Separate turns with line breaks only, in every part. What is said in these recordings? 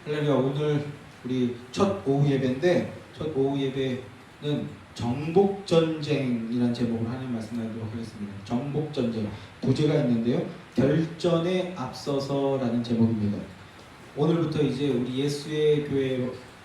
할렐루야. 오늘 우리 첫 오후 예배인데, 첫 오후 예배는 정복전쟁이라는 제목으로 하나님 말씀 나누도록 하겠습니다. 정복전쟁, 부제가 있는데요, 결전에 앞서서라는 제목입니다. 오늘부터 이제 우리 예수의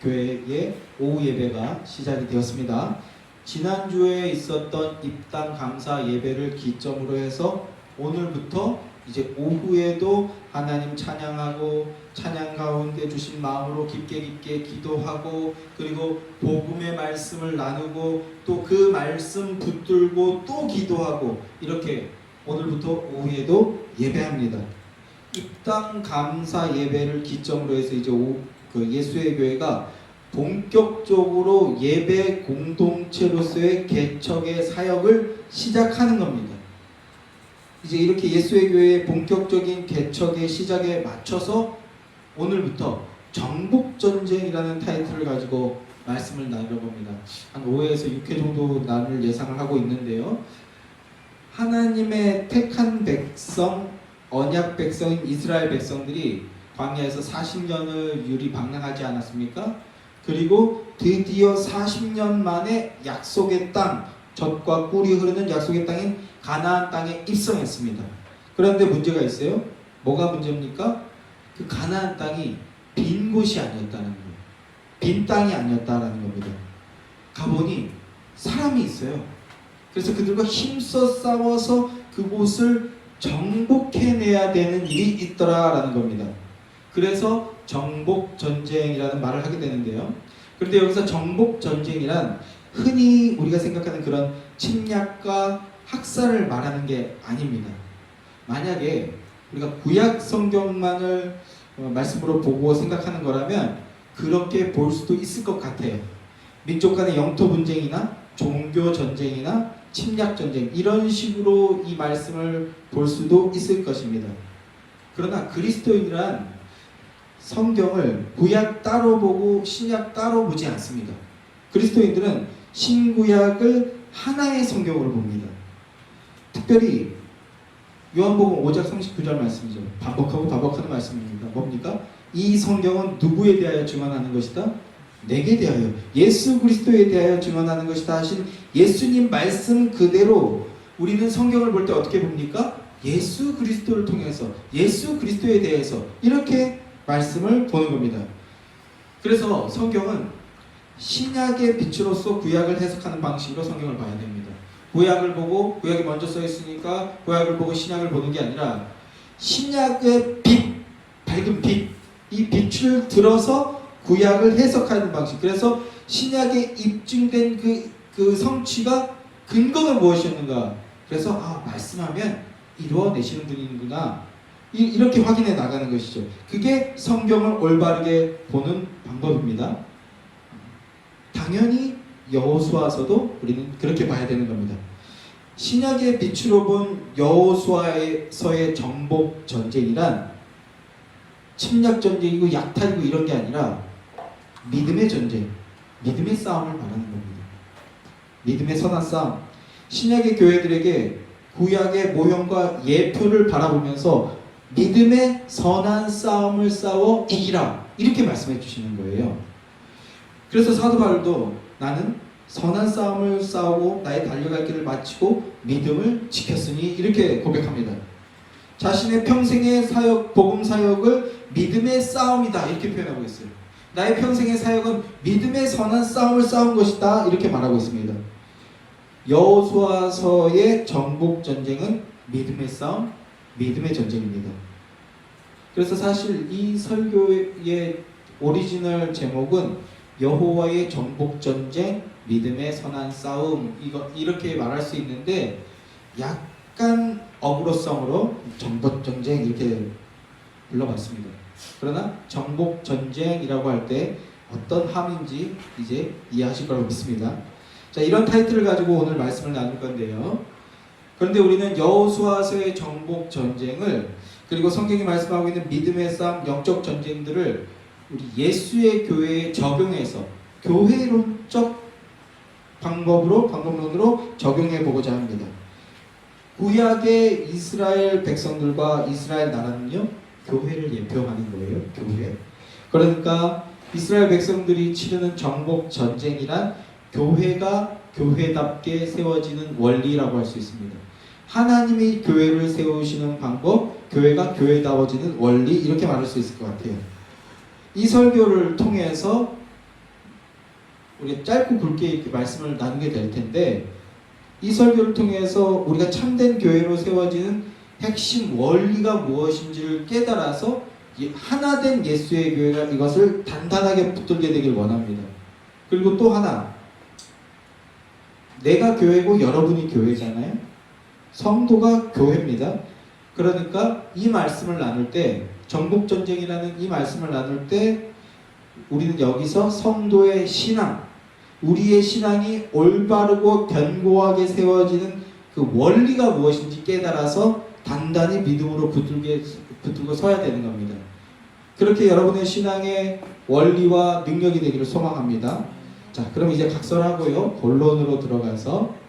교회의 오후 예배가 시작이 되었습니다. 지난주에 있었던 입당 감사 예배를 기점으로 해서 오늘부터 이제 오후에도 하나님 찬양하고, 찬양 가운데 주신 마음으로 깊게 기도하고, 그리고 복음의 말씀을 나누고, 또 그 말씀 붙들고 또 기도하고, 이렇게 오늘부터 오후에도 예배합니다. 입당 감사 예배를 기점으로 해서 이제 예수의 교회가 본격적으로 예배 공동체로서의 개척의 사역을 시작하는 겁니다. 이제 이렇게 예수의 교회의 본격적인 개척의 시작에 맞춰서 오늘부터 정복전쟁이라는 타이틀을 가지고 말씀을 나눠봅니다. 한 5회에서 6회 정도 나눌 예상을 하고 있는데요, 하나님의 택한 백성, 언약 백성인 이스라엘 백성들이 광야에서 40년을 유리방랑하지 않았습니까? 그리고 드디어 40년 만에 약속의 땅, 젖과 꿀이 흐르는 약속의 땅인 가나안 땅에 입성했습니다. 그런데 문제가 있어요. 뭐가 문제입니까? 그 가나안 땅이 빈 곳이 아니었다는 거예요. 빈 땅이 아니었다는 겁니다. 가보니 사람이 있어요. 그래서 그들과 힘써 싸워서 그곳을 정복해내야 되는 일이 있더라라는 겁니다. 그래서 정복전쟁이라는 말을 하게 되는데요, 그런데 여기서 정복전쟁이란 흔히 우리가 생각하는 그런 침략과 학살을 말하는 게 아닙니다. 만약에 우리가 구약 성경만을 말씀으로 보고 생각하는 거라면 그렇게 볼 수도 있을 것 같아요. 민족 간의 영토 분쟁이나 종교 전쟁이나 침략 전쟁, 이런 식으로 이 말씀을 볼 수도 있을 것입니다. 그러나 그리스도인이란 성경을 구약 따로 보고 신약 따로 보지 않습니다. 그리스도인들은 신구약을 하나의 성경으로 봅니다. 특별히 요한복음 5장 39절 말씀이죠. 반복하고 반복하는 말씀입니다. 뭡니까? 이 성경은 누구에 대하여 증언하는 것이다? 내게 대하여, 예수 그리스도에 대하여 증언하는 것이다 하신 예수님 말씀 그대로 우리는 성경을 볼 때 어떻게 봅니까? 예수 그리스도를 통해서, 예수 그리스도에 대해서 이렇게 말씀을 보는 겁니다. 그래서 성경은 신약의 빛으로서 구약을 해석하는 방식으로 성경을 봐야 됩니다. 구약을 보고, 구약이 먼저 써 있으니까 구약을 보고 신약을 보는 게 아니라 신약의 빛, 밝은 빛, 이 빛을 들어서 구약을 해석하는 방식. 그래서 신약에 입증된 그 성취가 근거가 무엇이었는가, 그래서 말씀하면 이루어내시는 분이구나, 이렇게 확인해 나가는 것이죠. 그게 성경을 올바르게 보는 방법입니다. 당연히 여호수아서도 우리는 그렇게 봐야 되는 겁니다. 신약의 빛으로 본 여호수아서의 정복 전쟁이란 침략 전쟁이고 약탈이고 이런 게 아니라 믿음의 전쟁, 믿음의 싸움을 말하는 겁니다. 믿음의 선한 싸움. 신약의 교회들에게 구약의 모형과 예표를 바라보면서 믿음의 선한 싸움을 싸워 이기라, 이렇게 말씀해 주시는 거예요. 그래서 사도 바울도 나는 선한 싸움을 싸우고 나의 달려갈 길을 마치고 믿음을 지켰으니, 이렇게 고백합니다. 자신의 평생의 사역, 복음 사역을 믿음의 싸움이다, 이렇게 표현하고 있어요. 나의 평생의 사역은 믿음의 선한 싸움을 싸운 것이다, 이렇게 말하고 있습니다. 여호수아서의 정복 전쟁은 믿음의 싸움, 믿음의 전쟁입니다. 그래서 사실 이 설교의 오리지널 제목은 여호와의 정복 전쟁, 믿음의 선한 싸움, 이렇게 말할 수 있는데 약간 어그로성으로 정복 전쟁 이렇게 불러봤습니다. 그러나 정복 전쟁이라고 할 때 어떤 함인지 이제 이해하실 거라고 믿습니다. 자, 이런 타이틀을 가지고 오늘 말씀을 나눌 건데요, 그런데 우리는 여호수아서의 정복 전쟁을, 그리고 성경이 말씀하고 있는 믿음의 싸움, 영적 전쟁들을 우리 예수의 교회에 적용해서 교회론적 방법론으로 적용해 보고자 합니다. 구약의 이스라엘 백성들과 이스라엘 나라는요, 교회를 예표하는 거예요. 교회. 그러니까 이스라엘 백성들이 치르는 정복 전쟁이란 교회가 교회답게 세워지는 원리라고 할 수 있습니다. 하나님이 교회를 세우시는 방법, 교회가 교회다워지는 원리, 이렇게 말할 수 있을 것 같아요. 이 설교를 통해서 우리가 짧고 굵게 이렇게 말씀을 나누게 될 텐데, 이 설교를 통해서 우리가 참된 교회로 세워지는 핵심 원리가 무엇인지를 깨달아서 하나된 예수의 교회가 이것을 단단하게 붙들게 되길 원합니다. 그리고 또 하나, 내가 교회고 여러분이 교회잖아요. 성도가 교회입니다. 그러니까 이 말씀을 나눌 때, 정복전쟁이라는 이 말씀을 나눌 때 우리는 여기서 성도의 신앙, 우리의 신앙이 올바르고 견고하게 세워지는 그 원리가 무엇인지 깨달아서 단단히 믿음으로 붙들고 서야 되는 겁니다. 그렇게 여러분의 신앙의 원리와 능력이 되기를 소망합니다. 자, 그럼 이제 각설하고요, 본론으로 들어가서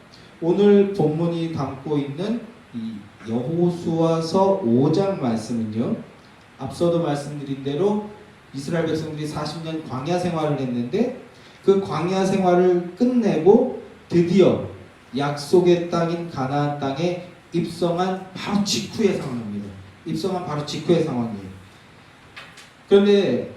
오늘 본문이 담고 있는 이 여호수아서 5장 말씀은요, 앞서도 말씀드린 대로 이스라엘 백성들이 40년 광야 생활을 했는데 그 광야 생활을 끝내고 드디어 약속의 땅인 가나안 땅에 입성한 바로 직후의 상황입니다. 입성한 바로 직후의 상황이에요. 그런데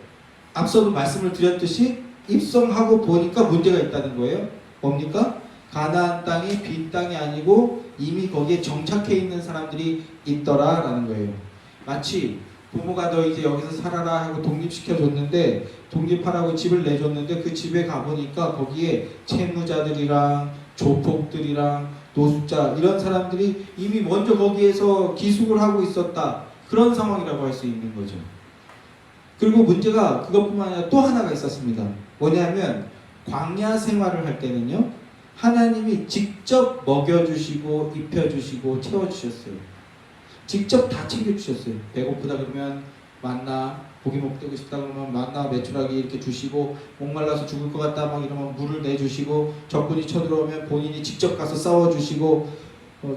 앞서도 말씀을 드렸듯이 입성하고 보니까 문제가 있다는 거예요. 뭡니까? 가나안 땅이 빈 땅이 아니고 이미 거기에 정착해 있는 사람들이 있더라라는 거예요. 마치 부모가 너 이제 여기서 살아라 하고 독립시켜줬는데, 독립하라고 집을 내줬는데 그 집에 가보니까 거기에 채무자들이랑 조폭들이랑 노숙자 이런 사람들이 이미 먼저 거기에서 기숙을 하고 있었다, 그런 상황이라고 할 수 있는 거죠. 그리고 문제가 그것뿐만 아니라 또 하나가 있었습니다. 뭐냐면 광야 생활을 할 때는요, 하나님이 직접 먹여주시고 입혀주시고 채워주셨어요. 직접 다 챙겨주셨어요. 배고프다 그러면 만나, 고기 먹고 싶다 그러면 만나, 메추라기 이렇게 주시고, 목말라서 죽을 것 같다 막 이러면 물을 내주시고, 적군이 쳐들어오면 본인이 직접 가서 싸워주시고,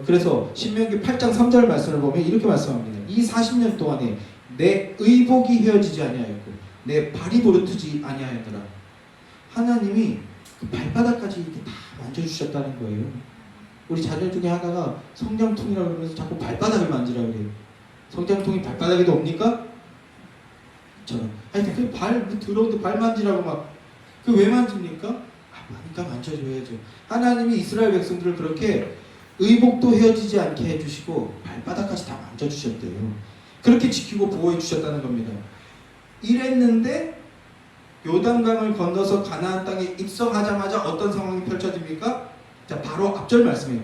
그래서 신명기 8장 3절 말씀을 보면 이렇게 말씀합니다. 이 40년 동안에 내 의복이 헤어지지 아니하였고 내 발이 부르트지 아니하였더라. 하나님이 그 발바닥까지 이렇게 다 만져주셨다는 거예요. 우리 자녀 중에 하나가 성장통이라고 그러면서 자꾸 발바닥을 만지라고 그래요. 성장통이 발바닥에도 옵니까? 저는 하여튼 그 발 들어오는데 발 만지라고 막, 그 왜 만집니까? 그러니까 만져줘야죠. 하나님이 이스라엘 백성들을 그렇게 의복도 헤어지지 않게 해주시고 발바닥까지 다 만져주셨대요. 그렇게 지키고 보호해 주셨다는 겁니다. 이랬는데 요단강을 건너서 가나안 땅에 입성하자마자 어떤 상황이 펼쳐집니까? 자, 바로 앞절 말씀이에요.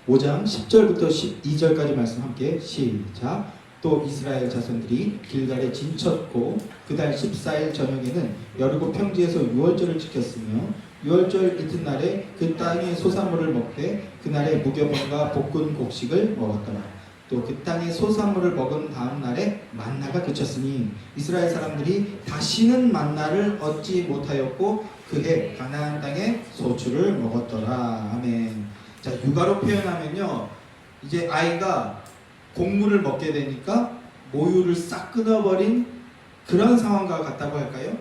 5장 10절부터 12절까지 말씀 함께 시작. 또 이스라엘 자손들이 길갈에 진쳤고 그달 14일 저녁에는 여리고 평지에서 유월절을 지켰으며 유월절 이튿날에 그 땅의 소산물을 먹되 그날에 무교병과 볶은 곡식을 먹었더라. 또 그 땅의 소산물을 먹은 다음 날에 만나가 그쳤으니 이스라엘 사람들이 다시는 만나를 얻지 못하였고 그해 가나안 땅에 소출을 먹었더라. 아멘. 자, 육아로 표현하면요, 이제 아이가 곡물을 먹게 되니까 모유를 싹 끊어버린 그런 상황과 같다고 할까요?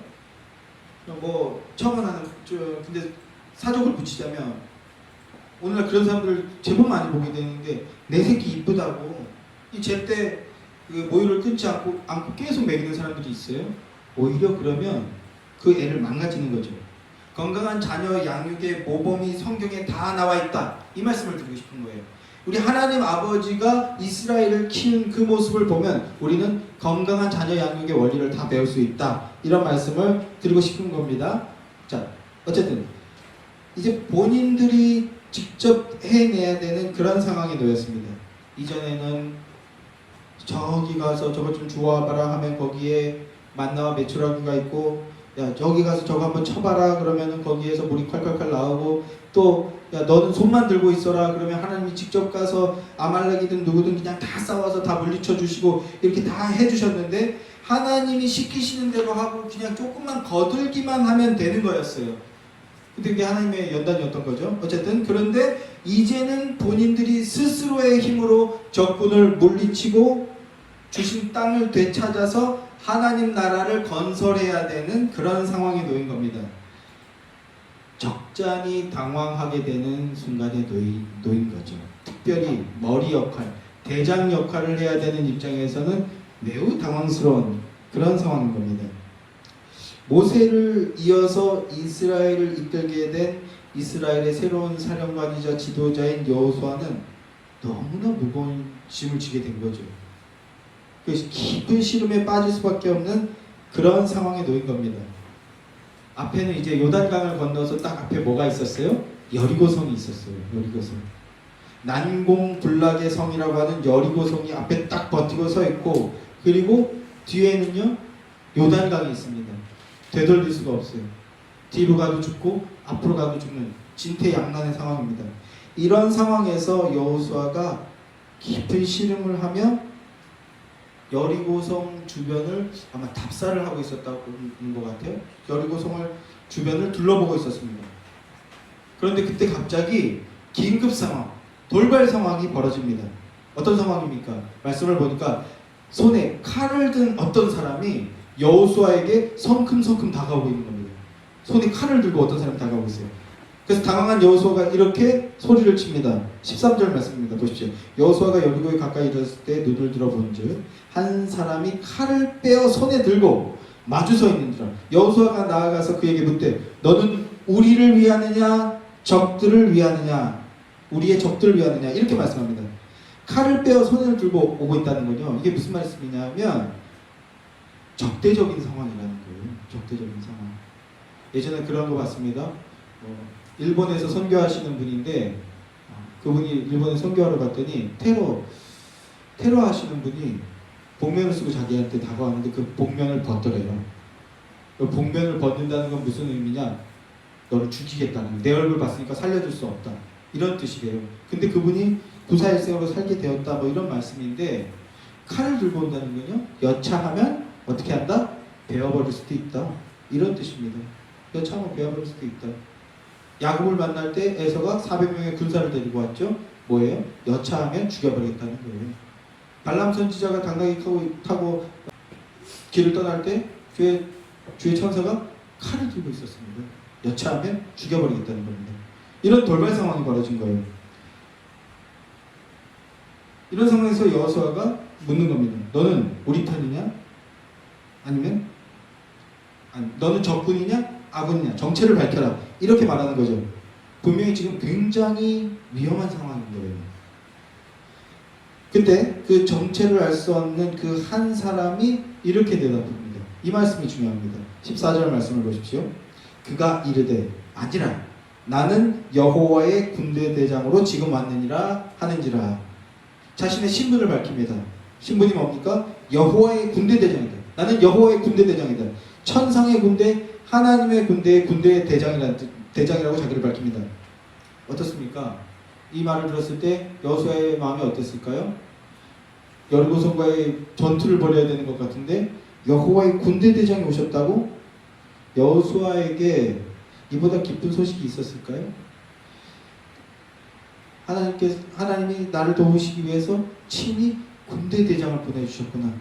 뭐 처음 하는 근데 사족을 붙이자면 오늘날 그런 사람들 제법 많이 보게 되는데, 내 새끼 이쁘다고 이 제때 그 모유를 끊지 않고 계속 먹이는 사람들이 있어요. 오히려 그러면 그 애를 망가지는 거죠. 건강한 자녀 양육의 모범이 성경에 다 나와 있다, 이 말씀을 드리고 싶은 거예요. 우리 하나님 아버지가 이스라엘을 키운 그 모습을 보면 우리는 건강한 자녀 양육의 원리를 다 배울 수 있다, 이런 말씀을 드리고 싶은 겁니다. 자, 어쨌든 이제 본인들이 직접 해내야 되는 그런 상황에 놓였습니다. 이전에는 저기 가서 저거 좀 주워와봐라 하면 거기에 만나와 메추라기가 있고, 야 저기 가서 저거 한번 쳐봐라 그러면은 거기에서 물이 콸콸콸 나오고, 또 야 너는 손만 들고 있어라 그러면 하나님이 직접 가서 아말렉이든 누구든 그냥 다 싸워서 다 물리쳐 주시고 이렇게 다 해주셨는데, 하나님이 시키시는 대로 하고 그냥 조금만 거들기만 하면 되는 거였어요. 근데 그게 하나님의 연단이었던 거죠. 어쨌든 그런데 이제는 본인들이 스스로의 힘으로 적군을 물리치고 주신 땅을 되찾아서 하나님 나라를 건설해야 되는 그런 상황에 놓인 겁니다. 적잖이 당황하게 되는 순간에 놓인 거죠. 특별히 머리 역할, 대장 역할을 해야 되는 입장에서는 매우 당황스러운 그런 상황인 겁니다. 모세를 이어서 이스라엘을 이끌게 된 이스라엘의 새로운 사령관이자 지도자인 여호수아는 너무나 무거운 짐을 지게 된 거죠. 그래서 깊은 시름에 빠질 수밖에 없는 그런 상황에 놓인 겁니다. 앞에는 이제 요단강을 건너서 딱 앞에 뭐가 있었어요? 여리고성이 있었어요. 여리고성. 난공불락의 성이라고 하는 여리고성이 앞에 딱 버티고 서 있고, 그리고 뒤에는요 요단강이 있습니다. 되돌릴 수가 없어요. 뒤로 가도 죽고 앞으로 가도 죽는 진퇴양난의 상황입니다. 이런 상황에서 여호수아가 깊은 시름을 하며 여리고성 주변을 아마 답사를 하고 있었다고 하는 것 같아요. 여리고성을 주변을 둘러보고 있었습니다. 그런데 그때 갑자기 긴급 상황, 돌발 상황이 벌어집니다. 어떤 상황입니까? 말씀을 보니까 손에 칼을 든 어떤 사람이 여호수아에게 성큼성큼 다가오고 있는 겁니다. 손에 칼을 들고 어떤 사람이 다가오고 있어요. 그래서 당황한 여호수아가 이렇게 소리를 칩니다. 13절 말씀입니다. 보십시오. 여호수아가 여리고에 가까이 이르렀을 때 눈을 들어본즉 한 사람이 칼을 빼어 손에 들고 마주 서 있는지라. 여호수아가 나아가서 그에게 묻되 너는 우리를 위하느냐 적들을 위하느냐, 우리의 적들을 위하느냐, 이렇게 말씀합니다. 칼을 빼어 손을 들고 오고 있다는 건요, 이게 무슨 말씀이냐면 적대적인 상황이라는 거예요. 적대적인 상황. 예전에 그런 거 봤습니다. 일본에서 선교하시는 분인데, 그분이 일본에 선교하러 갔더니 테러 하시는 분이 복면을 쓰고 자기한테 다가왔는데 그 복면을 벗더래요. 그 복면을 벗는다는 건 무슨 의미냐? 너를 죽이겠다는, 내 얼굴 봤으니까 살려줄 수 없다, 이런 뜻이래요. 근데 그분이 부사일생으로 살게 되었다, 뭐 이런 말씀인데, 칼을 들고 온다는 건요, 여차하면 어떻게 한다? 베어버릴 수도 있다, 이런 뜻입니다. 여차하면 베어버릴 수도 있다. 야곱을 만날 때 에서가 400명의 군사를 데리고 왔죠. 뭐예요? 여차하면 죽여버리겠다는 거예요. 발람 선지자가 당나귀 타고 길을 떠날 때 주의 천사가 칼을 들고 있었습니다. 여차하면 죽여버리겠다는 겁니다. 이런 돌발 상황이 벌어진 거예요. 이런 상황에서 여호수아가 묻는 겁니다. 너는 우리 편이냐? 아니면 너는 적군이냐? 아군이냐? 정체를 밝혀라. 이렇게 말하는 거죠. 분명히 지금 굉장히 위험한 상황인 거예요. 근데 그 정체를 알 수 없는 그 한 사람이 이렇게 대답합니다. 이 말씀이 중요합니다. 14절 말씀을 보십시오. 그가 이르되 아니라 나는 여호와의 군대 대장으로 지금 왔느니라 하는지라. 자신의 신분을 밝힙니다. 신분이 뭡니까? 여호와의 군대 대장이다. 나는 여호와의 군대 대장이다. 천상의 군대, 하나님의 군대의 대장이라고 자기를 밝힙니다. 어떻습니까? 이 말을 들었을 때 여호수아의 마음이 어땠을까요? 여리고성과의 전투를 벌여야 되는 것 같은데 여호와의 군대 대장이 오셨다고? 여호수아에게 이보다 기쁜 소식이 있었을까요? 하나님이 나를 도우시기 위해서 친히 군대 대장을 보내주셨구나,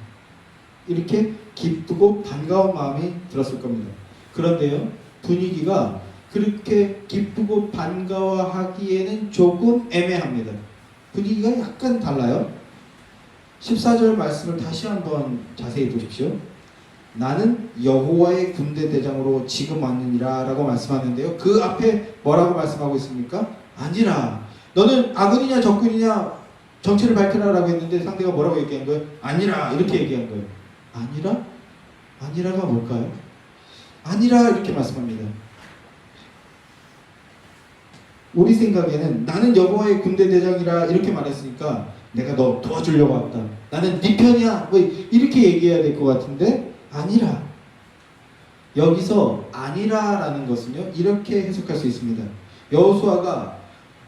이렇게 기쁘고 반가운 마음이 들었을 겁니다. 그런데요, 분위기가 그렇게 기쁘고 반가워하기에는 조금 애매합니다. 분위기가 약간 달라요. 14절 말씀을 다시 한번 자세히 보십시오. 나는 여호와의 군대 대장으로 지금 왔느니라 라고 말씀하는데요, 그 앞에 뭐라고 말씀하고 있습니까? 아니라. 너는 아군이냐 적군이냐 정체를 밝혀라 라고 했는데 상대가 뭐라고 얘기한 거예요? 아니라, 이렇게 얘기한 거예요. 아니라? 아니라가 뭘까요? 아니라, 이렇게 말씀합니다. 우리 생각에는 나는 여호와의 군대 대장이라 이렇게 말했으니까 내가 너 도와주려고 왔다, 나는 네 편이야, 뭐 이렇게 얘기해야 될 것 같은데 아니라. 여기서 아니라라는 것은요, 이렇게 해석할 수 있습니다. 여호수아가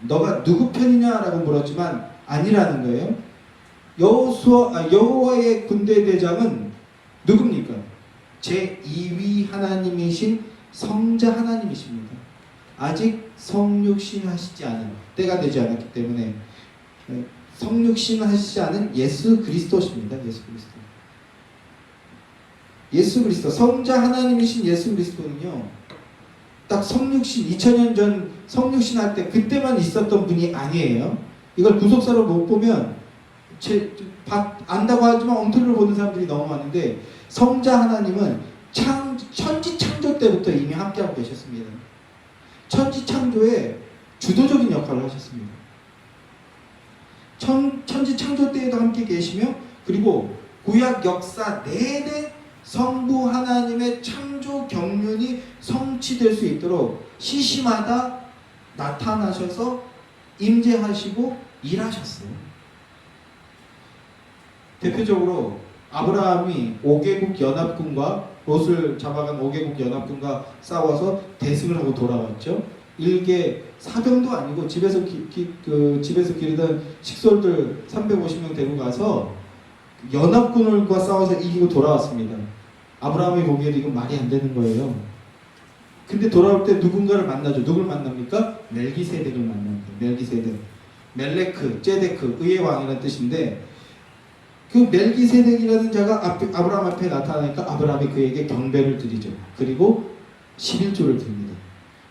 너가 누구 편이냐라고 물었지만 아니라는 거예요. 여호와의 군대 대장은 누굽니까? 제2위 하나님이신 성자 하나님이십니다. 아직 성육신 하시지 않은, 때가 되지 않았기 때문에 성육신 하시지 않은 예수 그리스도십니다. 예수 그리스도. 예수 그리스도, 성자 하나님이신 예수 그리스도는요, 딱 성육신, 2000년 전 성육신 할 때 그때만 있었던 분이 아니에요. 이걸 구속사로 못 보면 안다고 하지만 엉터리로 보는 사람들이 너무 많은데, 성자 하나님은 천지 창조 때부터 이미 함께하고 계셨습니다. 천지 창조에 주도적인 역할을 하셨습니다. 천지 창조 때에도 함께 계시며, 그리고 구약 역사 내내 성부 하나님의 창조 경륜이 성취될 수 있도록 시시마다 나타나셔서 임재하시고 일하셨어요. 대표적으로 아브라함이 5개국 연합군과 롯을 잡아간 5개국 연합군과 싸워서 대승을 하고 돌아왔죠. 일개 사병도 아니고 집에서 기르던 식솔들 350명 데리고 가서 연합군과 싸워서 이기고 돌아왔습니다. 아브라함이 보기에도 이건 말이 안 되는 거예요. 근데 돌아올 때 누군가를 만나죠. 누굴 만납니까? 멜기세덱을 만납니다. 멜기세덱, 멜레크, 제데크, 의의 왕이라는 뜻인데, 그 멜기세덱이라는 자가 아브라함 앞에 나타나니까 아브라함이 그에게 경배를 드리죠. 그리고 11조를 드립니다.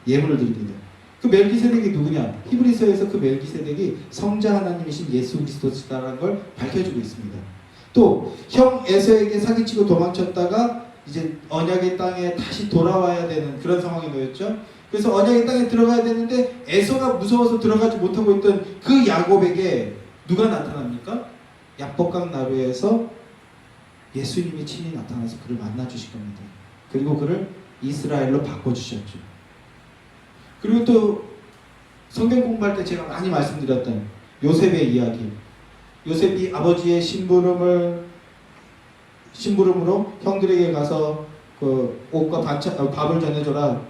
예물을 드립니다. 그 멜기세덱이 누구냐? 히브리서에서 그 멜기세덱이 성자 하나님이신 예수 그리스도시다라는 걸 밝혀주고 있습니다. 또 형 에서에게 사기치고 도망쳤다가 이제 언약의 땅에 다시 돌아와야 되는 그런 상황이 놓였죠. 그래서 언약의 땅에 들어가야 되는데 에서가 무서워서 들어가지 못하고 있던 그 야곱에게 누가 나타납니까? 약복강 나루에서 예수님이 친히 나타나서 그를 만나주신 겁니다. 그리고 그를 이스라엘로 바꿔주셨죠. 그리고 또 성경 공부할 때 제가 많이 말씀드렸던 요셉의 이야기. 요셉이 아버지의 심부름으로 형들에게 가서 그 옷과 밥을 전해줘라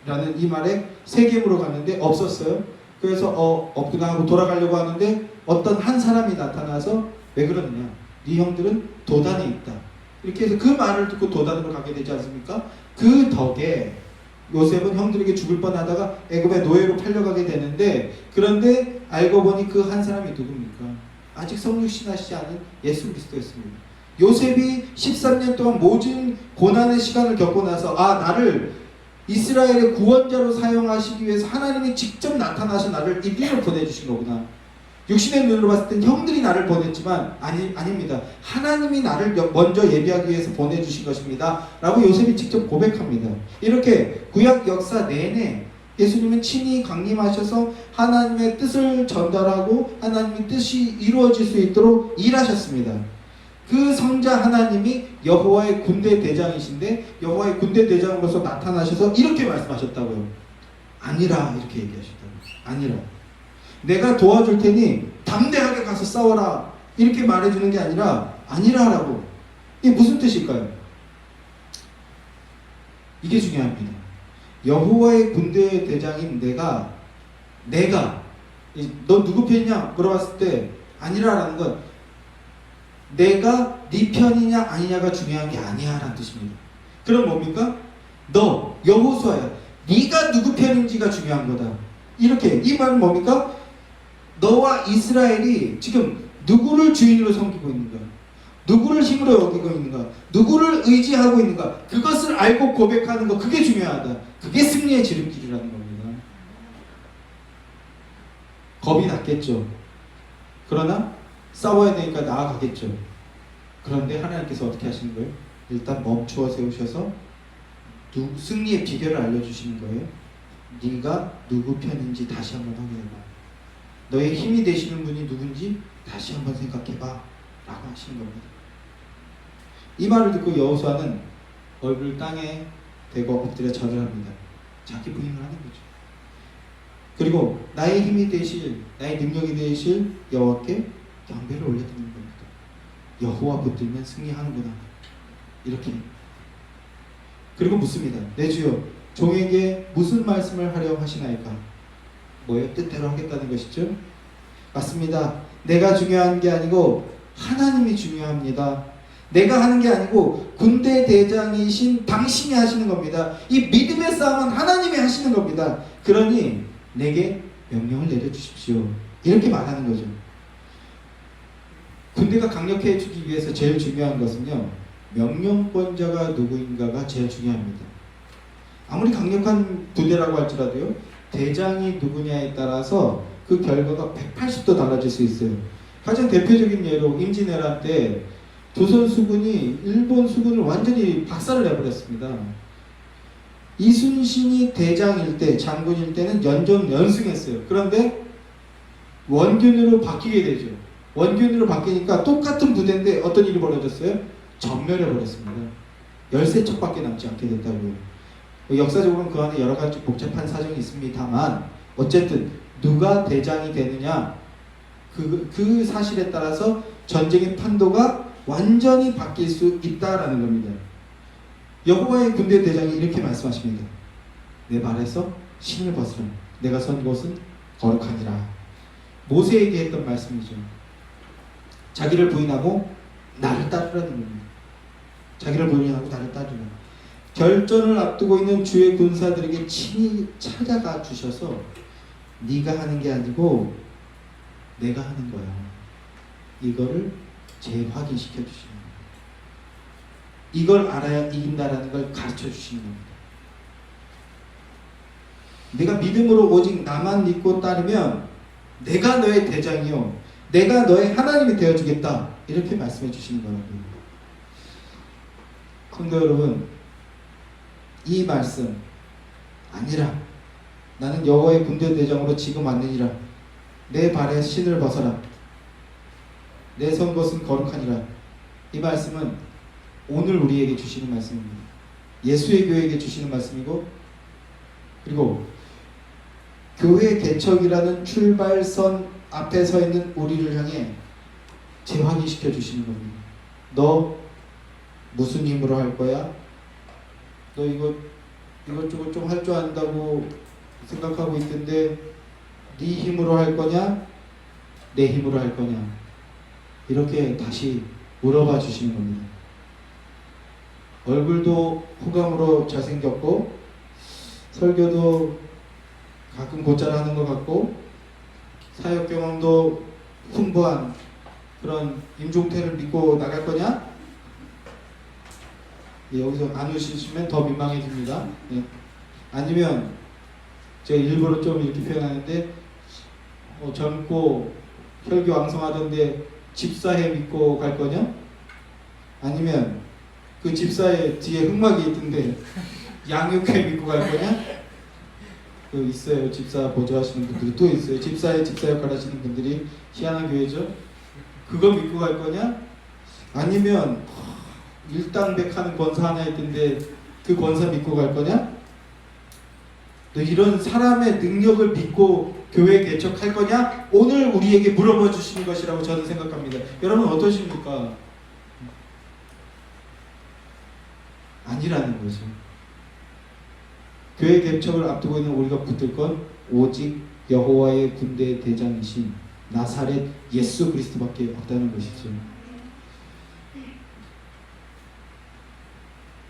라는 이 말에 세겜으로 갔는데 없었어요. 그래서 없구나 하고 돌아가려고 하는데 어떤 한 사람이 나타나서 왜 그러느냐, 네 형들은 도단에 있다, 이렇게 해서 그 말을 듣고 도단으로 가게 되지 않습니까? 그 덕에 요셉은 형들에게 죽을 뻔하다가 애굽의 노예로 팔려가게 되는데, 그런데 알고 보니 그 한 사람이 누굽니까? 아직 성육신하시지 않은 예수 그리스도였습니다. 요셉이 13년 동안 모든 고난의 시간을 겪고 나서 나를 이스라엘의 구원자로 사용하시기 위해서 하나님이 직접 나타나서 나를 이리로 보내주신 거구나. 육신의 눈으로 봤을 땐 형들이 나를 보냈지만 아닙니다. 하나님이 나를 먼저 예비하기 위해서 보내주신 것입니다 라고 요셉이 직접 고백합니다. 이렇게 구약 역사 내내 예수님은 친히 강림하셔서 하나님의 뜻을 전달하고 하나님의 뜻이 이루어질 수 있도록 일하셨습니다. 그 성자 하나님이 여호와의 군대 대장이신데, 여호와의 군대 대장으로서 나타나셔서 이렇게 말씀하셨다고요. 아니라, 이렇게 얘기하셨다고요. 아니라, 내가 도와줄 테니 담대하게 가서 싸워라, 이렇게 말해주는 게 아니라 아니라라고. 이게 무슨 뜻일까요? 이게 중요합니다. 여호와의 군대 대장인 내가 너 누구 편이냐 물어봤을 때 아니라라는 건 내가 네 편이냐 아니냐가 중요한 게 아니야 라는 뜻입니다. 그럼 뭡니까? 너 여호수아야, 네가 누구 편인지가 중요한 거다. 이렇게, 이 말은 뭡니까? 너와 이스라엘이 지금 누구를 주인으로 섬기고 있는가, 누구를 힘으로 여기고 있는가, 누구를 의지하고 있는가, 그것을 알고 고백하는 거, 그게 중요하다. 그게 승리의 지름길이라는 겁니다. 겁이 났겠죠. 그러나 싸워야 되니까 나아가겠죠. 그런데 하나님께서 어떻게 하시는 거예요? 일단 멈추어 세우셔서 승리의 비결을 알려주시는 거예요. 네가 누구 편인지 다시 한번 확인해봐. 너의 힘이 되시는 분이 누군지 다시 한번 생각해봐 라고 하시는 겁니다. 이 말을 듣고 여호수아는 얼굴 땅에 대고 엎드려 절을 합니다. 자기 부인을 하는 거죠. 그리고 나의 힘이 되실, 나의 능력이 되실 여호와께 경배를 올려드리는 겁니다. 여호와 붙들면 승리하는구나, 이렇게. 그리고 묻습니다. 내 주여, 종에게 무슨 말씀을 하려 하시나이까? 뭐예요? 뜻대로 하겠다는 것이죠. 맞습니다. 내가 중요한 게 아니고 하나님이 중요합니다. 내가 하는 게 아니고 군대 대장이신 당신이 하시는 겁니다. 이 믿음의 싸움은 하나님이 하시는 겁니다. 그러니 내게 명령을 내려주십시오, 이렇게 말하는 거죠. 군대가 강력해지기 위해서 제일 중요한 것은요, 명령권자가 누구인가가 제일 중요합니다. 아무리 강력한 부대라고 할지라도요, 대장이 누구냐에 따라서 그 결과가 180도 달라질 수 있어요. 가장 대표적인 예로 임진왜란 때 조선 수군이 일본 수군을 완전히 박살을 내버렸습니다. 이순신이 대장일 때, 장군일 때는 연승했어요. 그런데 원균으로 바뀌게 되죠. 원균으로 바뀌니까 똑같은 부대인데 어떤 일이 벌어졌어요? 전멸해버렸습니다. 13척밖에 남지 않게 됐다고요. 역사적으로는 그 안에 여러 가지 복잡한 사정이 있습니다만 어쨌든 누가 대장이 되느냐, 그 사실에 따라서 전쟁의 판도가 완전히 바뀔 수 있다라는 겁니다. 여호와의 군대 대장이 이렇게 말씀하십니다. 내 발에서 신을 벗으라. 내가 선 곳은 거룩하니라. 모세에게 했던 말씀이죠. 자기를 부인하고 나를 따르라는 겁니다. 자기를 부인하고 나를 따르라. 결전을 앞두고 있는 주의 군사들에게 친히 찾아가 주셔서 네가 하는 게 아니고 내가 하는 거야. 이거를 재확인시켜 주시는 겁니다. 이걸 알아야 이긴다라는 걸 가르쳐 주시는 겁니다. 네가 믿음으로 오직 나만 믿고 따르면 내가 너의 대장이요, 내가 너의 하나님이 되어주겠다, 이렇게 말씀해 주시는 거라고요. 성도 여러분, 이 말씀 아니라 나는 여호와의 군대 대장으로 지금 왔느니라. 내 발에 신을 벗어라. 내 선 곳은 거룩하니라. 이 말씀은 오늘 우리에게 주시는 말씀입니다. 예수의 교회에게 주시는 말씀이고, 그리고 교회 개척이라는 출발선 앞에 서 있는 우리를 향해 재확인시켜 주시는 겁니다. 너 무슨 힘으로 할 거야? 너 이것저것 좀 할 줄 안다고 생각하고 있던데 네 힘으로 할 거냐? 내 힘으로 할 거냐? 이렇게 다시 물어봐 주시는 겁니다. 얼굴도 호감으로 잘생겼고 설교도 가끔 곧잘 하는 것 같고 사역 경험도 풍부한 그런 임종태를 믿고 나갈 거냐? 예, 여기서 안 웃으시면 더 민망해집니다. 예. 아니면 제가 일부러 좀 이렇게 표현하는데 젊고 혈기왕성하던데 집사회 믿고 갈 거냐? 아니면 그 집사회 뒤에 흑막이 있던데 양육회 믿고 갈 거냐? 그 있어요. 집사 보조하시는 분들이 또 있어요. 집사 역할 하시는 분들이. 희한한 교회죠. 그거 믿고 갈 거냐? 아니면 일당백하는 권사 하나 있던데 그 권사 믿고 갈 거냐? 너 이런 사람의 능력을 믿고 교회 개척할 거냐? 오늘 우리에게 물어봐 주시는 것이라고 저는 생각합니다. 여러분 어떠십니까? 아니라는 거죠. 교회 개척을 앞두고 있는 우리가 붙들 건 오직 여호와의 군대의 대장이신 나사렛 예수 그리스도밖에 없다는 것이죠.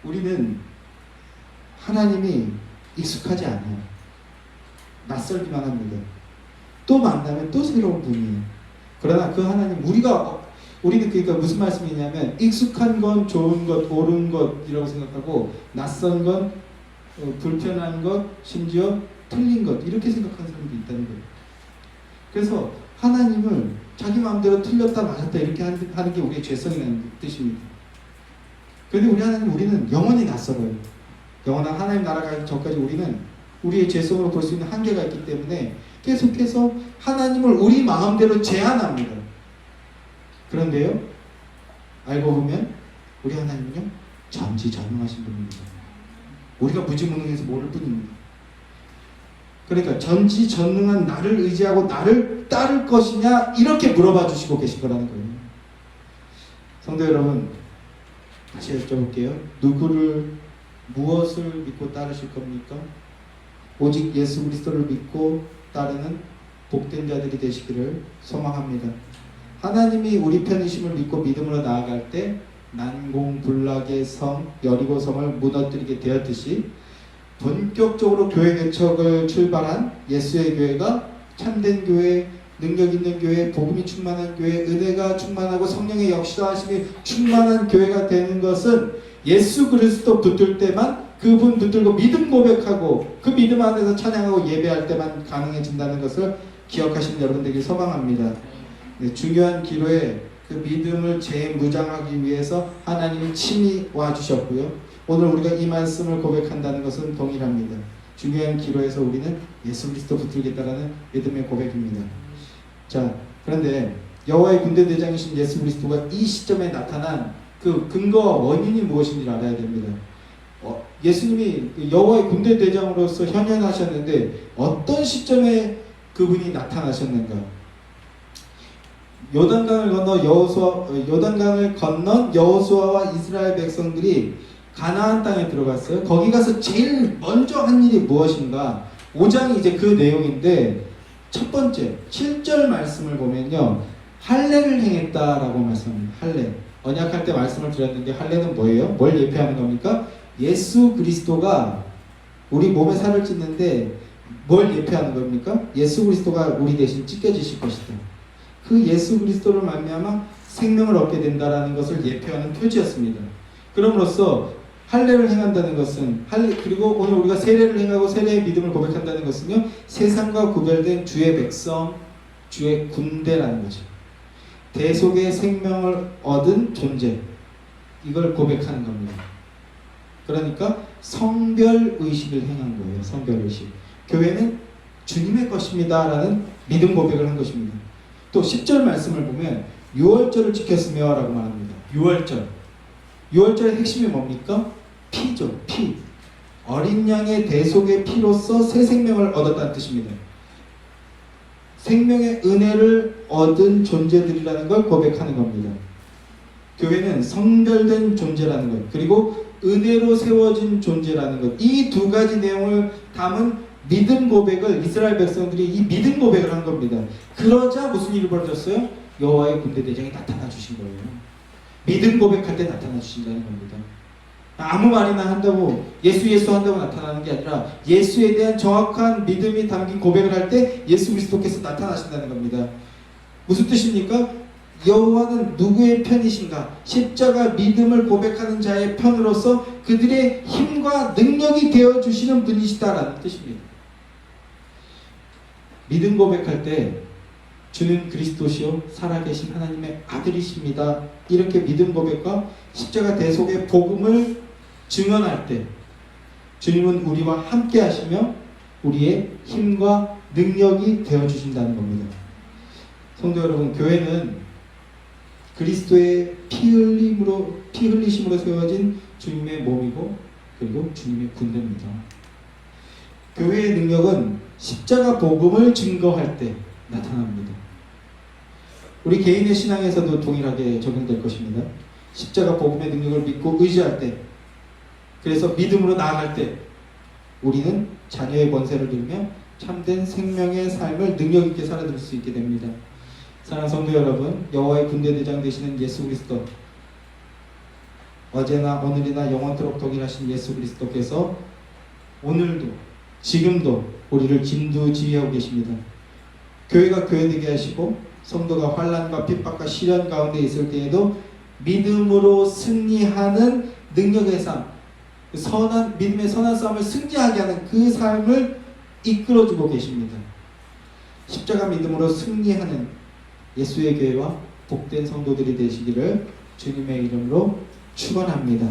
우리는 하나님이 익숙하지 않아요. 낯설기만 합니다. 또 만나면 또 새로운 분이에요. 그러나 그 하나님, 우리는 그러니까 무슨 말씀이냐면 익숙한 건 좋은 것, 옳은 것이라고 생각하고 낯선 건 불편한 것, 심지어 틀린 것, 이렇게 생각하는 사람도 있다는 거예요. 그래서 하나님을 자기 마음대로 틀렸다 맞았다 이렇게 하는 게 우리의 죄성이라는 뜻입니다. 그런데 우리는 영원히 낯설어요. 영원한 하나님 나라 가기 전까지 우리는 우리의 죄성으로 볼 수 있는 한계가 있기 때문에 계속해서 하나님을 우리 마음대로 제한합니다. 그런데요, 알고 보면 우리 하나님은요 전지전능하신 분입니다. 우리가 무지무능해서 모를 뿐입니다. 그러니까 전지전능한 나를 의지하고 나를 따를 것이냐, 이렇게 물어봐 주시고 계신 거라는 거예요. 성도 여러분, 다시 여쭤볼게요. 무엇을 믿고 따르실 겁니까? 오직 예수 그리스도를 믿고 따르는 복된 자들이 되시기를 소망합니다. 하나님이 우리 편이심을 믿고 믿음으로 나아갈 때 난공불락의 성 여리고성을 무너뜨리게 되었듯이 본격적으로 교회 개척을 출발한 예수의 교회가 참된 교회, 능력 있는 교회, 복음이 충만한 교회, 은혜가 충만하고 성령의 역사하심이 충만한 교회가 되는 것은 예수 그리스도 붙들 때만, 그분 붙들고 믿음 고백하고 그 믿음 안에서 찬양하고 예배할 때만 가능해진다는 것을 기억하시는 여러분 되길 소망합니다. 네, 중요한 기로에 그 믿음을 재무장하기 위해서 하나님이 친히 와주셨고요. 오늘 우리가 이 말씀을 고백한다는 것은 동일합니다. 중요한 기로에서 우리는 예수 그리스도 붙들겠다라는 믿음의 고백입니다. 자, 그런데 여호와의 군대 대장이신 예수 그리스도가 이 시점에 나타난 그 근거와 원인이 무엇인지 알아야 됩니다. 예수님이 여호와의 군대 대장으로서 현현하셨는데 어떤 시점에 그분이 나타나셨는가? 요단강을 건넌 여호수아와 이스라엘 백성들이 가나안 땅에 들어갔어요. 거기 가서 제일 먼저 한 일이 무엇인가? 5장이 이제 그 내용인데 첫 번째 7절 말씀을 보면요, 할례를 행했다라고 말씀합니다. 할례. 언약할 때 말씀을 드렸는데 할례는 뭐예요? 뭘 예표하는 겁니까? 예수 그리스도가 우리 몸에 살을 찢는데 뭘 예표하는 겁니까? 예수 그리스도가 우리 대신 찢겨지실 것이다. 그 예수 그리스도를 말미암아 생명을 얻게 된다라는 것을 예표하는 표지였습니다. 그럼으로써 할례를 행한다는 것은 그리고 오늘 우리가 세례를 행하고 세례의 믿음을 고백한다는 것은요, 세상과 구별된 주의 백성, 주의 군대라는 거죠. 대속의 생명을 얻은 존재, 이걸 고백하는 겁니다. 그러니까 성별의식을 행한 거예요. 성별의식. 교회는 주님의 것입니다 라는 믿음 고백을 한 것입니다. 또 10절 말씀을 보면 유월절을 지켰으며 라고 말합니다. 유월절의 핵심이 뭡니까? 피죠. 피. 어린 양의 대속의 피로써 새 생명을 얻었다는 뜻입니다. 생명의 은혜를 얻은 존재들이라는 걸 고백하는 겁니다. 교회는 성별된 존재라는 것, 그리고 은혜로 세워진 존재라는 것, 이 두 가지 내용을 담은 믿음 고백을 이스라엘 백성들이 이 믿음 고백을 한 겁니다. 그러자 무슨 일이 벌어졌어요? 여호와의 군대 대장이 나타나 주신 거예요. 믿음 고백할 때 나타나 주신다는 겁니다. 아무 말이나 한다고 예수 한다고 나타나는 게 아니라 예수에 대한 정확한 믿음이 담긴 고백을 할 때 예수 그리스도께서 나타나신다는 겁니다. 무슨 뜻입니까? 여호와는 누구의 편이신가? 십자가 믿음을 고백하는 자의 편으로서 그들의 힘과 능력이 되어주시는 분이시다라는 뜻입니다. 믿음 고백할 때 주는 그리스도시요 살아계신 하나님의 아들이십니다. 이렇게 믿음 고백과 십자가 대속의 복음을 증언할 때 주님은 우리와 함께 하시며 우리의 힘과 능력이 되어주신다는 겁니다. 성도 여러분, 교회는 그리스도의 피 흘리심으로 세워진 주님의 몸이고 그리고 주님의 군대입니다. 교회의 능력은 십자가 복음을 증거할 때 나타납니다. 우리 개인의 신앙에서도 동일하게 적용될 것입니다. 십자가 복음의 능력을 믿고 의지할 때, 그래서 믿음으로 나아갈 때 우리는 자녀의 권세를 들며 참된 생명의 삶을 능력 있게 살아들 수 있게 됩니다. 사랑하는 성도 여러분, 여호와의 군대 대장 되시는 예수 그리스도, 어제나 오늘이나 영원토록 동일하신 예수 그리스도께서 오늘도 지금도 우리를 진두지휘하고 계십니다. 교회가 교회되게 하시고 성도가 환난과 핍박과 시련 가운데 있을 때에도 믿음으로 승리하는 능력의 삶, 믿음의 선한 싸움을 승리하게 하는 그 삶을 이끌어주고 계십니다. 십자가 믿음으로 승리하는 예수의 교회와 복된 성도들이 되시기를 주님의 이름으로 축원합니다.